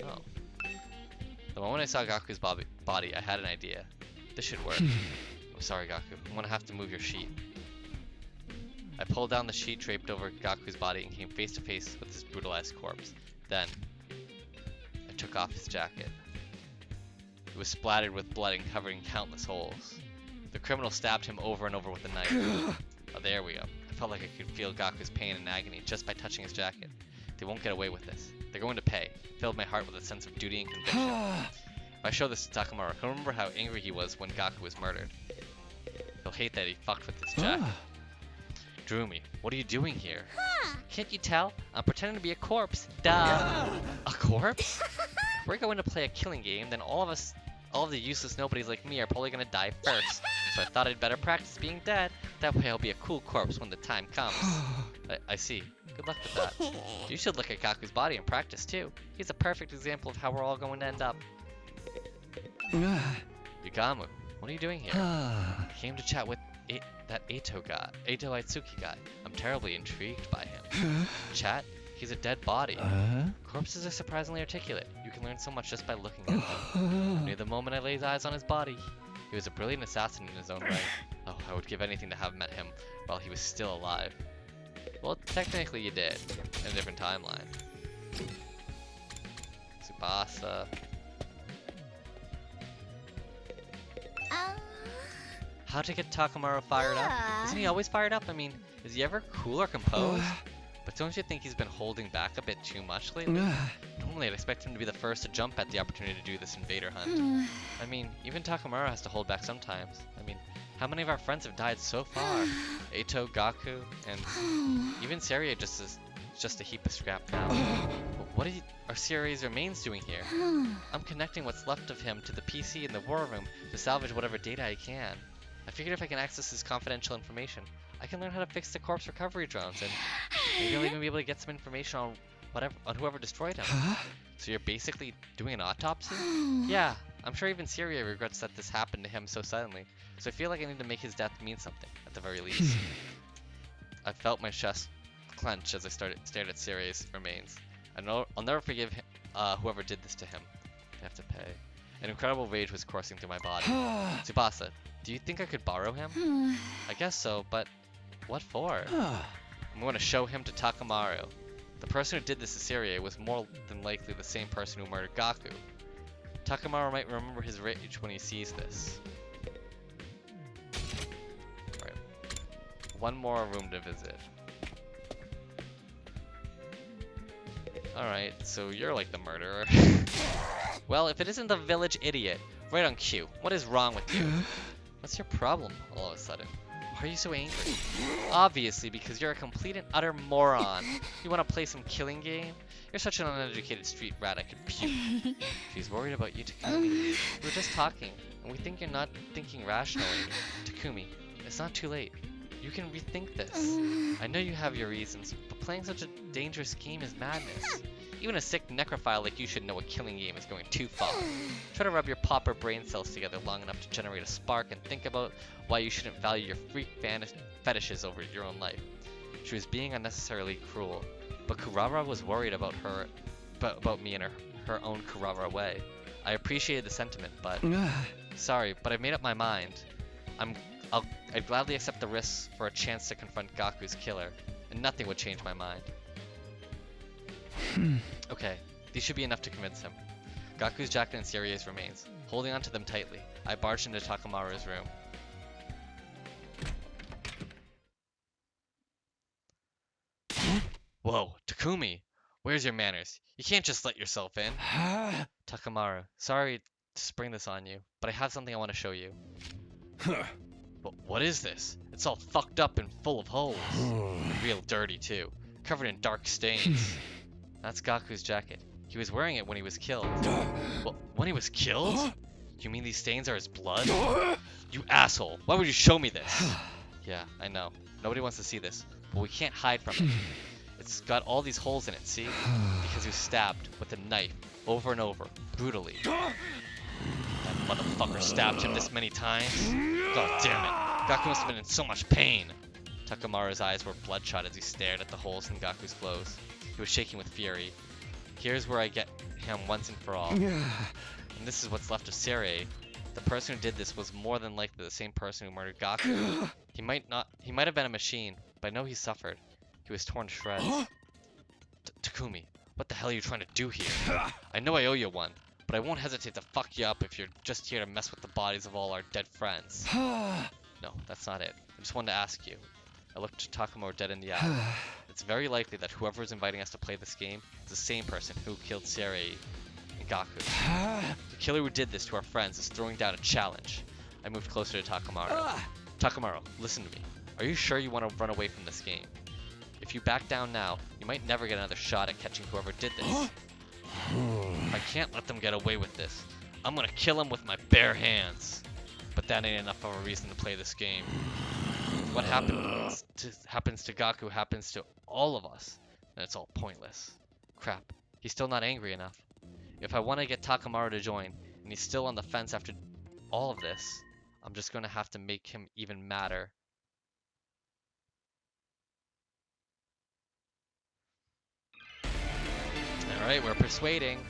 A: Oh. The moment I saw Gaku's body body, I had an idea. This should work. I'm sorry, Gaku. I'm gonna have to move your sheet. I pulled down the sheet draped over Gaku's body and came face to face with his brutalized corpse. Then, I took off his jacket. It was splattered with blood and covered in countless holes. The criminal stabbed him over and over with a knife. Oh, there we go. I felt like I could feel Gaku's pain and agony just by touching his jacket. They won't get away with this. They're going to pay. It filled my heart with a sense of duty and conviction. If I show this to Takamaru, he'll remember how angry he was when Gaku was murdered. He'll hate that he fucked with his jacket. Drumi, what are you doing here? Can't you tell? I'm pretending to be a corpse. Duh. A corpse? If we're going to play a killing game, then all of the useless nobodies like me are probably gonna die first. So I thought I'd better practice being dead. That way I'll be a cool corpse when the time comes. I see. Good luck with that. You should look at Gaku's body and practice too. He's a perfect example of how we're all going to end up. Yugamu, what are you doing here? I came to chat with that Eito Itsuki guy. I'm terribly intrigued by him. Chat? He's a dead body. Corpses are surprisingly articulate. You can learn so much just by looking at them. I knew the moment I laid eyes on his body. He was a brilliant assassin in his own right. Oh, I would give anything to have met him while he was still alive. Well, technically you did, in a different timeline. Tsubasa. How to get Takamaru fired up? Isn't he always fired up? I mean, is he ever cool or composed? But don't you think he's been holding back a bit too much lately? Normally I'd expect him to be the first to jump at the opportunity to do this invader hunt. I mean, even Takamaru has to hold back sometimes. I mean, how many of our friends have died so far? Eito, Gaku, and even Seria is just a heap of scrap now. What are Seria's remains doing here? I'm connecting what's left of him to the PC in the war room to salvage whatever data I can. I figured if I can access his confidential information, I can learn how to fix the corpse recovery drones, and maybe I'll even be able to get some information on whoever destroyed him. So you're basically doing an autopsy? Yeah, I'm sure even Seria regrets that this happened to him so suddenly, so I feel like I need to make his death mean something, at the very least. I felt my chest clench as I stared at Seria's remains. I'll never forgive him, whoever did this to him. They have to pay. An incredible rage was coursing through my body. Tsubasa, do you think I could borrow him? I guess so, but what for? I'm going to show him to Takamaru. The person who did this to Seria was more than likely the same person who murdered Gaku. Takamaru might remember his rage when he sees this. Alright. One more room to visit. Alright, so you're like the murderer. Well, if it isn't the village idiot, right on cue. What is wrong with you? What's your problem all of a sudden? Why are you so angry? Obviously, because you're a complete and utter moron. You want to play some killing game? You're such an uneducated street rat, I could puke. She's worried about you, Takumi. We were just talking, and we think you're not thinking rationally. Takumi, it's not too late. You can rethink this. I know you have your reasons, but playing such a dangerous game is madness. Even a sick necrophile like you should know a killing game is going too far. Try to rub your pauper brain cells together long enough to generate a spark and think about why you shouldn't value your freak fetishes over your own life. She was being unnecessarily cruel, but Kurara was worried about me in her own Kurara way. I appreciated the sentiment, but sorry, but I've made up my mind. I'd gladly accept the risks for a chance to confront Gaku's killer, and nothing would change my mind. Okay, these should be enough to convince him. Gaku's jacket and Seria's remains. Holding onto them tightly, I barged into Takamaru's room. Whoa, Takumi! Where's your manners? You can't just let yourself in. Takamaru, sorry to spring this on you, but I have something I want to show you. But what is this? It's all fucked up and full of holes. Real dirty too. Covered in dark stains. That's Gaku's jacket. He was wearing it when he was killed. When he was killed? You mean these stains are his blood? You asshole! Why would you show me this? Yeah, I know. Nobody wants to see this, but we can't hide from it. It's got all these holes in it, see? Because he was stabbed with a knife over and over, brutally. That motherfucker stabbed him this many times. God damn it. Gaku must have been in so much pain. Takamaru's eyes were bloodshot as he stared at the holes in Gaku's clothes. He was shaking with fury. Here's where I get him once and for all. And this is what's left of Seirei. The person who did this was more than likely the same person who murdered Gaku. He might have been a machine, but I know he suffered. He was torn to shreds. Takumi, what the hell are you trying to do here? I know I owe you one, but I won't hesitate to fuck you up if you're just here to mess with the bodies of all our dead friends. No, that's not it. I just wanted to ask you. I looked Takamaru dead in the eye. It's very likely that whoever is inviting us to play this game is the same person who killed Seirei and Gaku. The killer who did this to our friends is throwing down a challenge. I moved closer to Takamaru. Takamaru, listen to me. Are you sure you want to run away from this game? If you back down now, you might never get another shot at catching whoever did this. I can't let them get away with this. I'm gonna kill him with my bare hands. But that ain't enough of a reason to play this game. What happens to Gaku happens to all of us, and it's all pointless. Crap, he's still not angry enough. If I want to get Takamaru to join, and he's still on the fence after all of this, I'm just gonna have to make him even madder. Alright, we're persuading.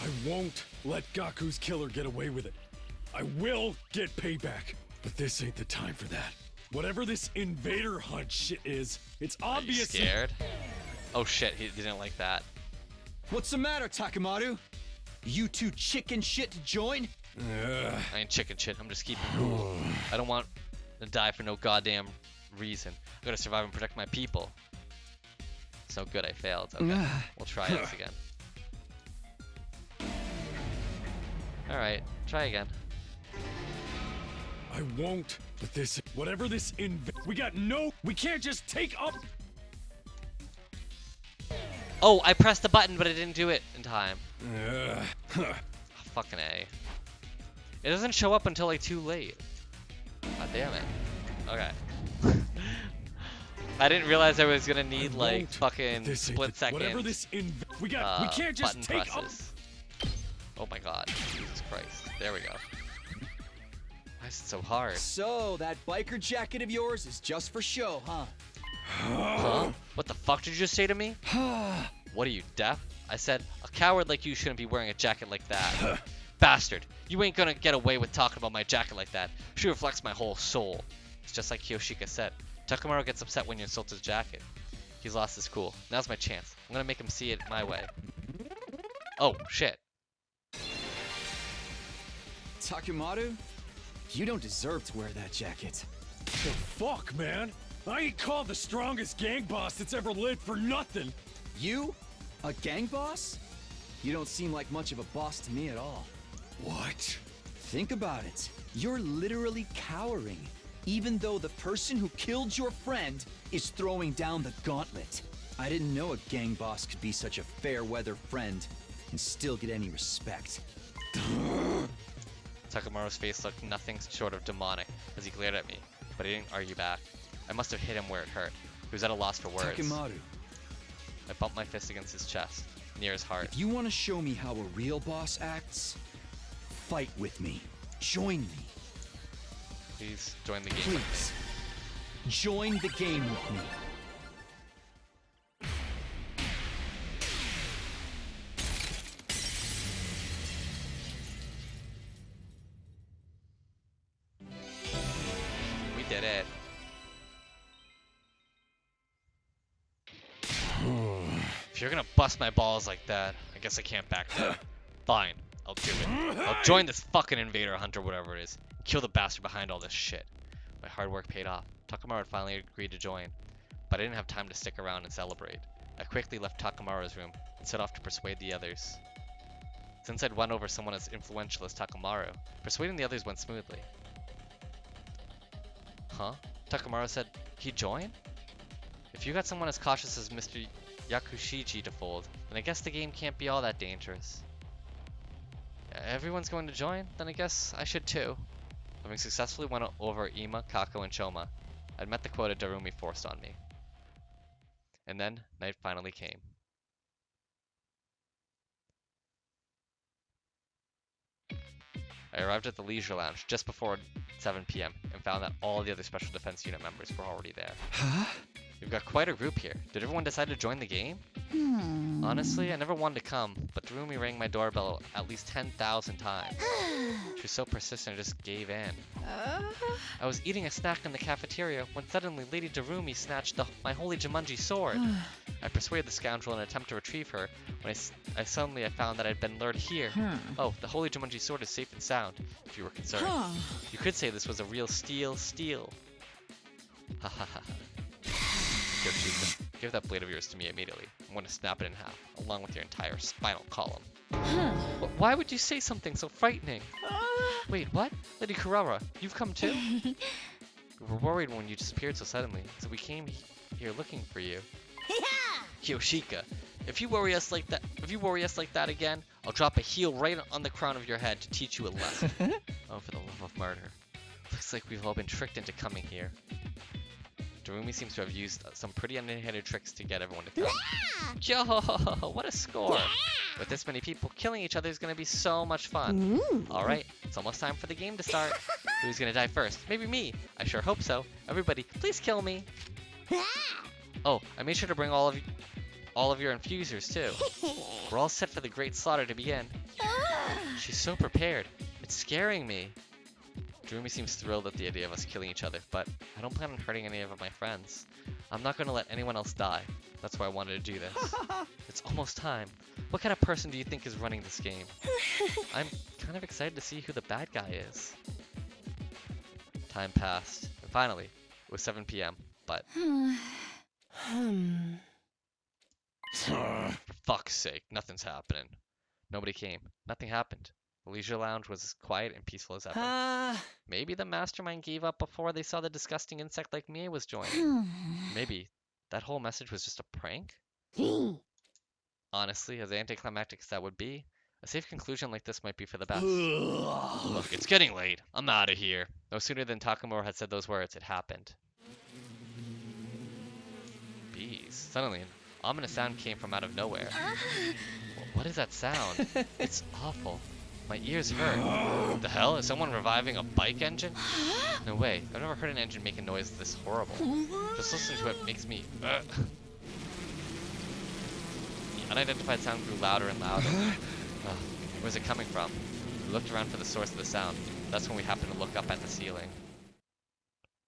B: I won't let Gaku's killer get away with it. I will get payback, but this ain't the time for that. Whatever this invader hunt shit is, it's
A: Are you
B: obvious.
A: scared? Oh shit, he didn't like that.
E: What's the matter, Takamaru? You too chicken shit to join?
A: I ain't chicken shit, I'm just keeping cool. I don't want to die for no goddamn reason. I gotta survive and protect my people. So good, I failed. Okay, we'll try this again. Alright, try again.
B: I won't, but this, whatever this we can't just take up.
A: Oh, I pressed the button, but I didn't do it in time. Fucking A. It doesn't show up until like too late. God damn it. Okay. I didn't realize I was gonna need like fucking split second
B: we can't just
A: button
B: take
A: presses. Oh my god. Jesus Christ. There we go. Why is it so hard?
E: So, that biker jacket of yours is just for show, huh?
A: Huh? What the fuck did you just say to me? What are you, deaf? I said, a coward like you shouldn't be wearing a jacket like that. Bastard, you ain't gonna get away with talking about my jacket like that. She reflects my whole soul. It's just like Kiyoshika said. Takamaru gets upset when you insult his jacket. He's lost his cool. Now's my chance. I'm gonna make him see it my way. Oh, shit.
E: Takamaru, you don't deserve to wear that jacket.
B: The fuck, man? I ain't called the strongest gang boss that's ever lived for nothing.
E: You? A gang boss? You don't seem like much of a boss to me at all.
B: What?
E: Think about it. You're literally cowering, even though the person who killed your friend is throwing down the gauntlet. I didn't know a gang boss could be such a fair-weather friend and still get any respect.
A: Takamaru's face looked nothing short of demonic as he glared at me, but he didn't argue back. I must have hit him where it hurt. He was at a loss for words.
E: Takamaru,
A: I bumped my fist against his chest, near his heart.
E: if you want to show me how a real boss acts, fight with me. Join me.
A: Please join the game.
E: Please. Join the game with me.
A: We did it. If you're gonna bust my balls like that, I guess I can't back down. Fine, I'll do it. I'll join this fucking invader hunt or whatever it is. Kill the bastard behind all this shit. My hard work paid off. Takamaru had finally agreed to join, but I didn't have time to stick around and celebrate. I quickly left Takamaru's room and set off to persuade the others. Since I'd won over someone as influential as Takamaru, persuading the others went smoothly. Huh? Takamaru said he'd join? If you got someone as cautious as Mr. Yakushiji to fold, then I guess the game can't be all that dangerous. Everyone's going to join? Then I guess I should too. Having successfully won over Ima, Kako, and Choma, I'd met the quota Darumi forced on me. And then, night finally came. I arrived at the Leisure Lounge just before 7 PM and found that all the other Special Defense Unit members were already there.
E: Huh?
A: We've got quite a group here. Did everyone decide to join the game? Honestly, I never wanted to come, but Darumi rang my doorbell at least 10,000 times. She was so persistent, I just gave in. I was eating a snack in the cafeteria when suddenly Lady Darumi snatched my holy Jumanji sword. I persuaded the scoundrel in an attempt to retrieve her when I suddenly found that I'd been lured here. Oh, the holy Jumanji sword is safe and sound, if you were concerned. You could say this was a real steal. Ha ha ha. Yoshida, give that blade of yours to me immediately. I'm going to snap it in half, along with your entire spinal column. Why would you say something so frightening? Wait, what? Lady Kurara, you've come too? We were worried when you disappeared so suddenly, so we came here looking for you. Yoshika, if you worry us like that again, I'll drop a heel right on the crown of your head to teach you a lesson. Oh, for the love of murder. Looks like we've all been tricked into coming here. Darumi seems to have used some pretty underhanded tricks to get everyone to come. Yo, what a score! With this many people, killing each other is going to be so much fun. Alright, it's almost time for the game to start. Who's going to die first? Maybe me. I sure hope so. Everybody, please kill me. Oh, I made sure to bring all of your infusers too. We're all set for the great slaughter to begin. She's so prepared. It's scaring me. Darumi seems thrilled at the idea of us killing each other, but I don't plan on hurting any of my friends. I'm not going to let anyone else die. That's why I wanted to do this. It's almost time. What kind of person do you think is running this game? I'm kind of excited to see who the bad guy is. Time passed, and finally, it was 7 p.m., but... For fuck's sake, nothing's happening. Nobody came. Nothing happened. The leisure lounge was as quiet and peaceful as ever. Maybe the mastermind gave up before they saw the disgusting insect like Mie was joining. Maybe that whole message was just a prank? Honestly, as anticlimactic as that would be, a safe conclusion like this might be for the best. Look, it's getting late. I'm out of here. No sooner than Takamura had said those words, it happened. Bees. Suddenly, an ominous sound came from out of nowhere. What is that sound? It's awful. My ears hurt. The hell? Is someone reviving a bike engine? No way. I've never heard an engine make a noise this horrible. Just listening to it makes me... The unidentified sound grew louder and louder. Where's it coming from? We looked around for the source of the sound. That's when we happened to look up at the ceiling.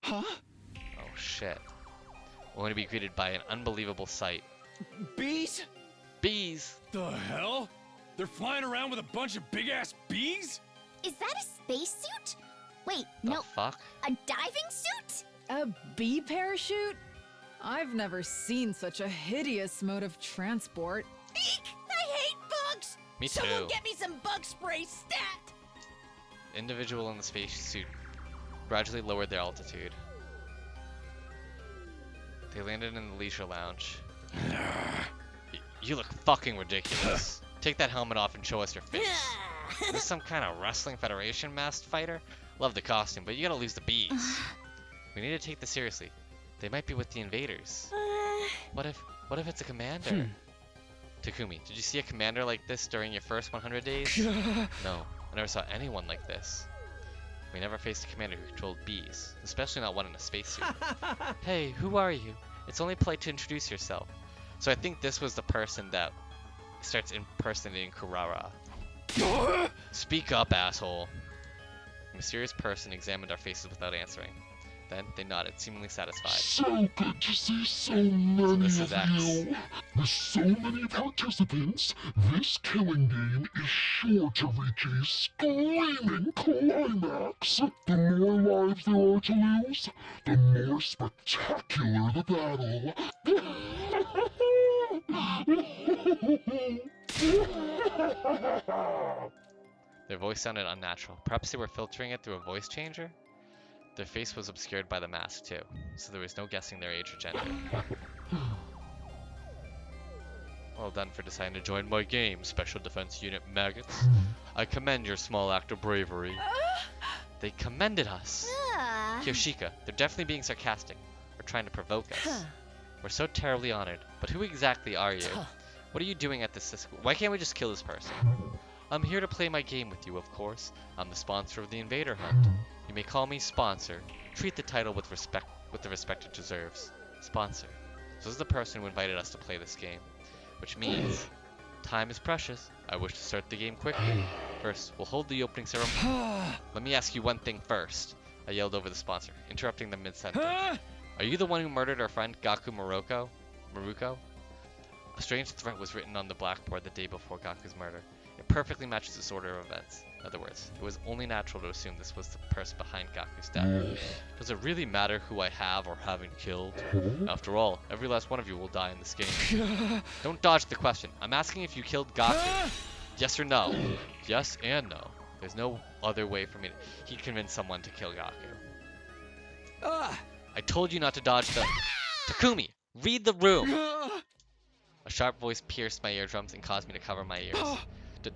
E: Huh?
A: Oh shit. We're going to be greeted by an unbelievable sight.
E: Bees?
A: Bees!
B: The hell? They're flying around with a bunch of big-ass bees?
F: Is that a spacesuit? Wait,
A: The
F: no,
A: fuck?
F: a diving suit?
G: A bee parachute? I've never seen such a hideous mode of transport.
H: Eek! I hate bugs!
A: Me too.
H: Someone get me some bug spray stat!
A: Individual in the spacesuit gradually lowered their altitude. They landed in the leisure lounge. You look fucking ridiculous. Take that helmet off and show us your face. Is this some kind of wrestling federation masked fighter? Love the costume, but you gotta lose the bees. We need to take this seriously. They might be with the invaders. What if it's a commander? Takumi, did you see a commander like this during your first 100 days? No, I never saw anyone like this. We never faced a commander who controlled bees, especially not one in a spacesuit. Hey, who are you? It's only polite to introduce yourself. So I think this was the person that starts impersonating Kurara. Speak up, asshole. The mysterious person examined our faces without answering. Then they nodded, seemingly satisfied.
I: So good to see so many
A: this is
I: of
A: X.
I: you. With so many participants, this killing game is sure to reach a screaming climax. The more lives there are to lose, the more spectacular the battle.
A: Their voice sounded unnatural. Perhaps they were filtering it through a voice changer? Their face was obscured by the mask too, so there was no guessing their age or gender. Well done for deciding to join my game, Special Defense Unit maggots. I commend your small act of bravery. They commended us. Yoshika, they're definitely being sarcastic, or trying to provoke us. We're so terribly honored, but who exactly are you? What are you doing at this school? Why can't we just kill this person? I'm here to play my game with you, of course. I'm the sponsor of the Invader Hunt. You may call me Sponsor. Treat the title with the respect it deserves. Sponsor. So this is the person who invited us to play this game. Which means time is precious. I wish to start the game quickly. First, we'll hold the opening ceremony. Let me ask you one thing first. I yelled over the sponsor, interrupting them mid-sentence. Are you the one who murdered our friend Gaku Maruko? A strange threat was written on the blackboard the day before Gaku's murder. It perfectly matches this order of events. In other words, it was only natural to assume this was the person behind Gaku's death. Does it really matter who I have or haven't killed? After all, every last one of you will die in this game. Don't dodge the question. I'm asking if you killed Gaku. Yes or no? Yes and no. There's no other way for me to... He convinced someone to kill Gaku. I told you not to dodge the... Takumi, read the room! A sharp voice pierced my eardrums and caused me to cover my ears.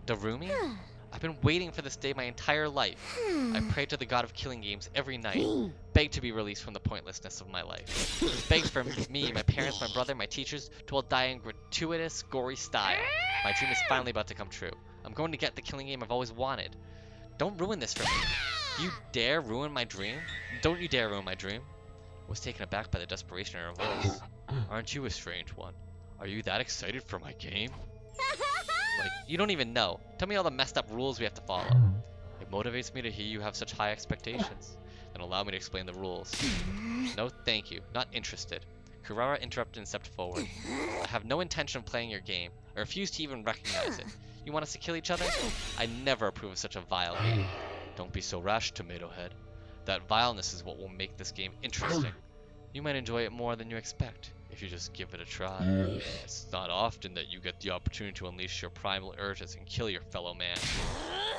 A: Darumi? I've been waiting for this day my entire life. I prayed to the god of killing games every night, begged to be released from the pointlessness of my life. Begged for me, my parents, my brother, my teachers to all die in gratuitous, gory style. My dream is finally about to come true. I'm going to get the killing game I've always wanted. Don't ruin this for me. You dare ruin my dream? Don't you dare ruin my dream? I was taken aback by the desperation in her voice. Aren't you a strange one? Are you that excited for my game? Like, you don't even know. Tell me all the messed up rules we have to follow. It motivates me to hear you have such high expectations. Then allow me to explain the rules. No, thank you. Not interested. Kurara interrupted and stepped forward. I have no intention of playing your game. I refuse to even recognize it. You want us to kill each other? I never approve of such a vile game. Don't be so rash, Tomato Head. That vileness is what will make this game interesting. You might enjoy it more than you expect, if you just give it a try. It's not often that you get the opportunity to unleash your primal urges and kill your fellow man.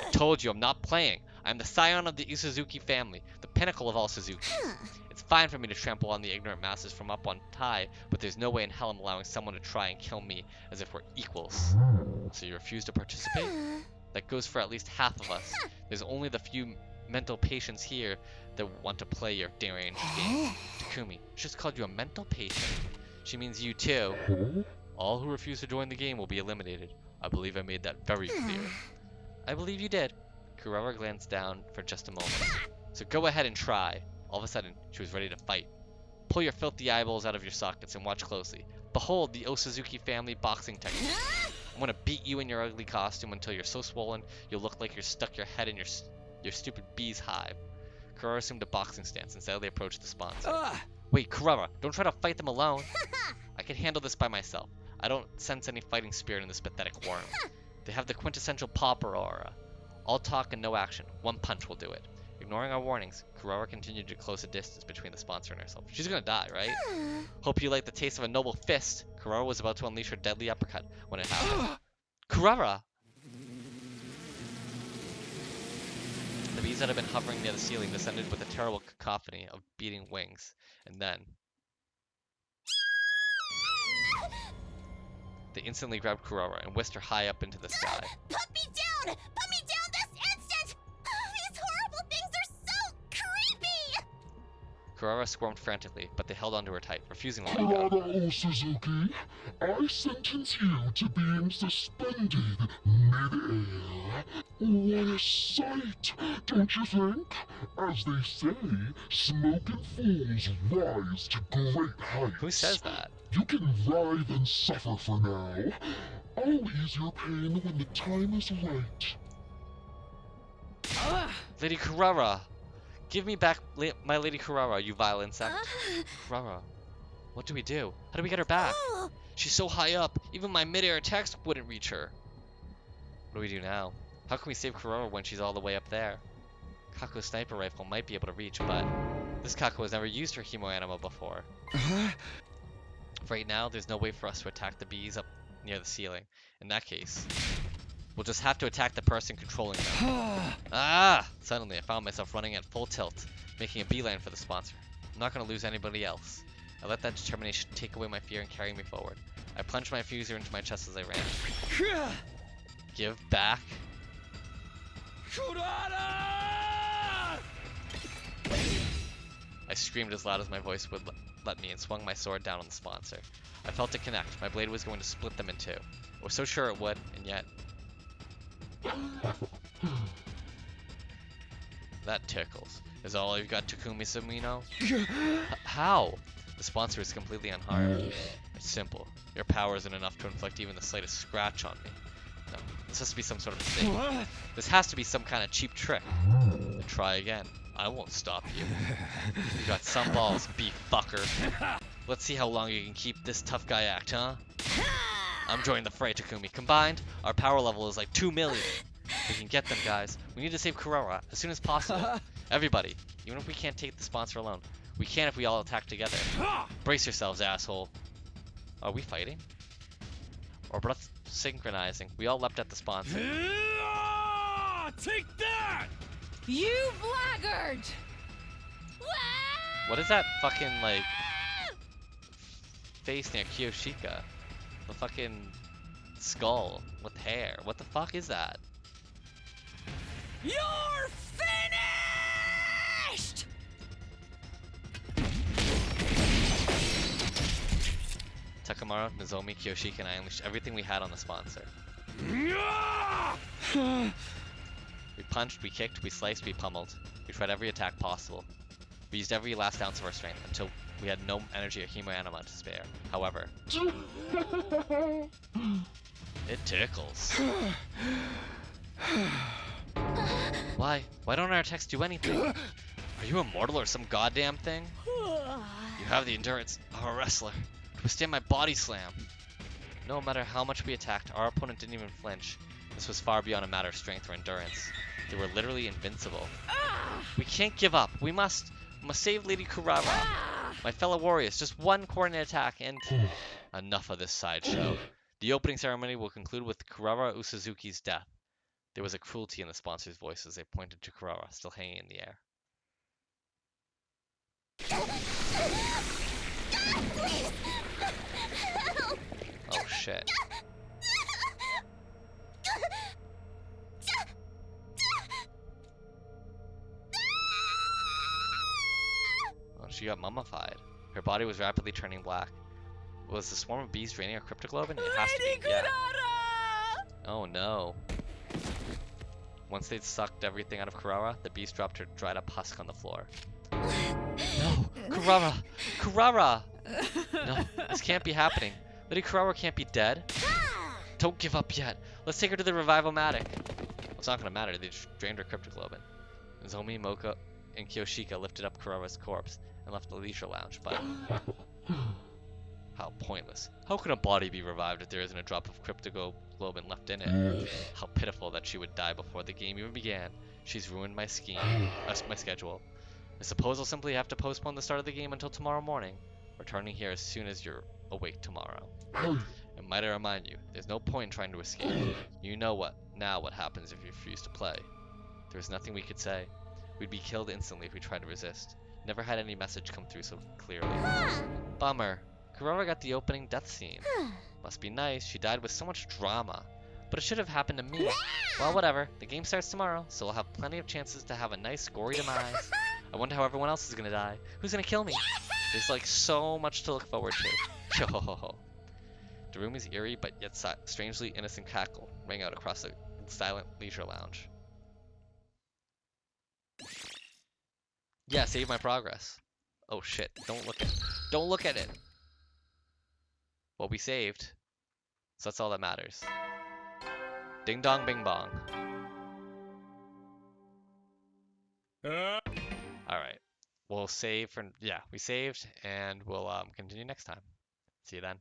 A: I told you I'm not playing. I'm the scion of the Isuzuki family, the pinnacle of all Suzukis. It's fine for me to trample on the ignorant masses from up on high, but there's no way in hell I'm allowing someone to try and kill me as if we're equals. So you refuse to participate? That goes for at least half of us. There's only the few mental patients here that want to play your deranged game. Takumi, she just called you a mental patient. She means you too. All who refuse to join the game will be eliminated. I believe I made that very clear. I believe you did. Kurara glanced down for just a moment. So go ahead and try. All of a sudden, she was ready to fight. Pull your filthy eyeballs out of your sockets and watch closely. Behold the Osuzuki family boxing technique. I'm gonna beat you in your ugly costume until you're so swollen you'll look like you're stuck your head in your stupid bee's hive. Kurara assumed a boxing stance and steadily approached the sponsor. Wait, Kurara, don't try to fight them alone. I can handle this by myself. I don't sense any fighting spirit in this pathetic worm. They have the quintessential pauper aura. All talk and no action. One punch will do it. Ignoring our warnings, Kurara continued to close a distance between the sponsor and herself. She's gonna die, right? Hope you like the taste of a noble fist. Kurara was about to unleash her deadly uppercut when it happened. Kurara! The bees that had been hovering near the ceiling descended with a terrible cacophony of beating wings, and then they instantly grabbed Kurara and whisked her high up into the sky.
F: Put me down! Put me down this instant! These horrible things are so creepy!
A: Kurara squirmed frantically, but they held onto her tight, refusing to let go.
I: Kurara Osuzuki, I sentence you to being suspended mid-air. What a sight, don't you think? As they say, smoking fools rise to great heights.
A: Who says that?
I: You can writhe and suffer for now. I'll ease your pain when the time is right.
A: Lady Kurara! Give me back my Lady Kurara, you vile insect. Kurara, what do we do? How do we get her back? She's so high up, even my mid-air attacks wouldn't reach her. What do we do now? How can we save Kurara when she's all the way up there? Kaku's sniper rifle might be able to reach, but this Kaku has never used her Hemo Anima before. Right now, there's no way for us to attack the bees up near the ceiling. In that case, we'll just have to attack the person controlling them. Suddenly, I found myself running at full tilt, making a beeline for the sponsor. I'm not going to lose anybody else. I let that determination take away my fear and carry me forward. I plunged my fuser into my chest as I ran. Give back. I screamed as loud as my voice would let me and swung my sword down on the sponsor. I felt it connect. My blade was going to split them in two. I was so sure it would, and yet... That tickles. Is all you've got, Takumi Sumino? How? The sponsor is completely unharmed. It's simple. Your power isn't enough to inflict even the slightest scratch on me. No, this has to be some sort of mistake. This has to be some kind of cheap trick. Then try again. I won't stop you. You got some balls, beef fucker. Let's see how long you can keep this tough guy act, huh? I'm joining the fray, Takumi. Combined, our power level is like 2 million. We can get them, guys. We need to save Kurara as soon as possible. Everybody, even if we can't take the sponsor alone, we can if we all attack together. Brace yourselves, asshole. Are we fighting? Or breath synchronizing? We all leapt at the sponsor.
B: Take that!
G: You blackguard!
A: What is that fucking, like, face near Kiyoshika? The fucking skull with hair. What the fuck is that?
H: You're finished!
A: Takamaru, Nozomi, Kiyoshika, and I unleashed everything we had on the sponsor. We punched, we kicked, we sliced, we pummeled. We tried every attack possible. We used every last ounce of our strength until we had no energy or hemo-anima to spare. However, it tickles. Why? Why don't our attacks do anything? Are you immortal or some goddamn thing? You have the endurance of a wrestler to withstand my body slam. No matter how much we attacked, our opponent didn't even flinch. This was far beyond a matter of strength or endurance. They were literally invincible. We can't give up. We must save Lady Kurara. My fellow warriors, just one coordinated attack and... Enough of this sideshow. The opening ceremony will conclude with Kurara Usuzuki's death. There was a cruelty in the sponsor's voice as they pointed to Kurara, still hanging in the air.
F: Please! Help!
A: Oh shit. Oh, she got mummified. Her body was rapidly turning black. Was the swarm of bees draining her cryptoglobin? It has to be, yeah. Oh no. Once they'd sucked everything out of Kurara, the beast dropped her dried up husk on the floor. No! Kurara! Kurara! No, this can't be happening. Lady Kurara can't be dead. Don't give up yet. Let's take her to the revival-matic. Well, it's not gonna matter. They just drained her cryptoglobin. Nozomi, Moka, and Kiyoshika lifted up Kurara's corpse and left the leisure lounge, but... How pointless. How can a body be revived if there isn't a drop of cryptoglobin left in it? How pitiful that she would die before the game even began. She's ruined my scheme. My schedule. I suppose I'll simply have to postpone the start of the game until tomorrow morning. Returning here as soon as you're awake tomorrow. And might I remind you, there's no point in trying to escape. You know what happens if you refuse to play. There's nothing we could say. We'd be killed instantly if we tried to resist. Never had any message come through so clearly. Bummer. Kurara got the opening death scene. Must be nice, she died with so much drama. But it should have happened to me. Well, whatever. The game starts tomorrow, so I'll have plenty of chances to have a nice gory demise. I wonder how everyone else is gonna die. Who's gonna kill me? There's like so much to look forward to. Yo ho ho ho. Darumi's eerie but yet strangely innocent cackle rang out across the silent leisure lounge. Yeah, save my progress. Oh shit, don't look at it. Well, we saved. So that's all that matters. Ding dong bing bong. Alright. We'll save for, yeah, we saved and we'll continue next time. See you then.